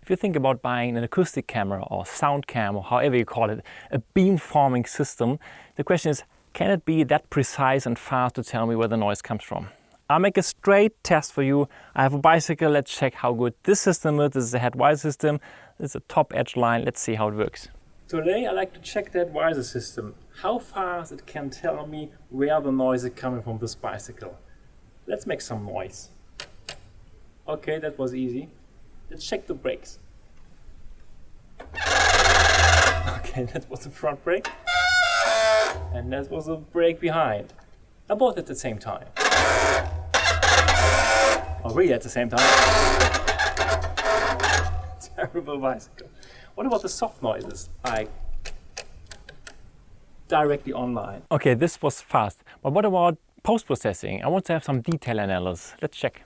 If you think about buying an acoustic camera or sound cam or however you call it, a beamforming system, the question is, can it be that precise and fast to tell me where the noise comes from? I'll make a straight test for you. I have a bicycle, let's check how good this system is. This is a HEAD VISOR system. This is a top edge line, let's see how it works. Today I like to check that VISOR system, how fast it can tell me where the noise is coming from this bicycle. Let's make some noise. Okay, that was easy. Let's check the brakes. Okay, that was the front brake. And that was the brake behind. Both at the same time. Oh, really at the same time? Terrible bicycle. What about the soft noises, like directly online? Okay, this was fast. But what about post-processing? I want to have some detail analysis. Let's check.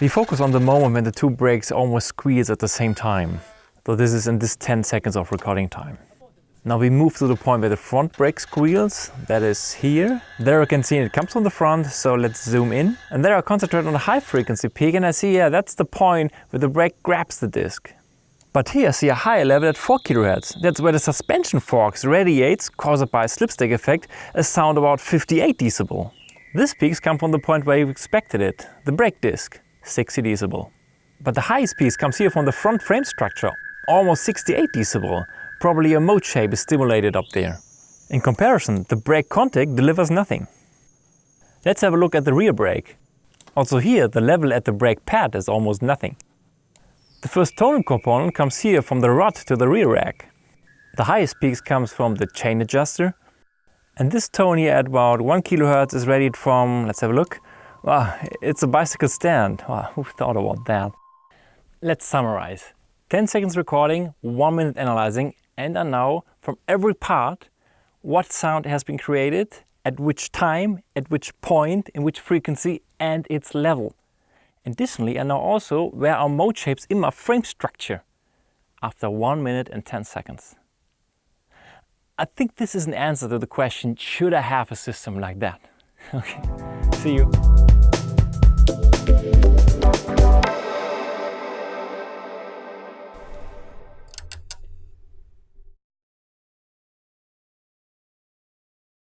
We focus on the moment when the two brakes almost squeeze at the same time. So this is in this 10 seconds of recording time. Now we move to the point where the front brake squeals. That is here. There you can see it comes from the front, so let's zoom in. And there I concentrate on the high frequency peak and I see, yeah, that's the point where the brake grabs the disc. But here I see a higher level at 4 kHz. That's where the suspension forks radiates, caused by a slipstick effect, a sound about 58 dB. This peaks come from the point where you expected it, the brake disc, 60 dB. But the highest peaks comes here from the front frame structure, almost 68 dB. Probably a mode shape is stimulated up there. In comparison, the brake contact delivers nothing. Let's have a look at the rear brake. Also here, the level at the brake pad is almost nothing. The first tonal component comes here from the rod to the rear rack. The highest peaks comes from the chain adjuster. And this tone here at about 1 kHz is radiated from, let's have a look. Wow, it's a bicycle stand. Wow, who thought about that? Let's summarize. 10 seconds recording, 1 minute analyzing, and I know from every part what sound has been created, at which time, at which point, in which frequency, and its level. Additionally, I know also where are mode shapes in my frame structure after 1 minute and 10 seconds. I think this is an answer to the question, should I have a system like that? Okay, see you.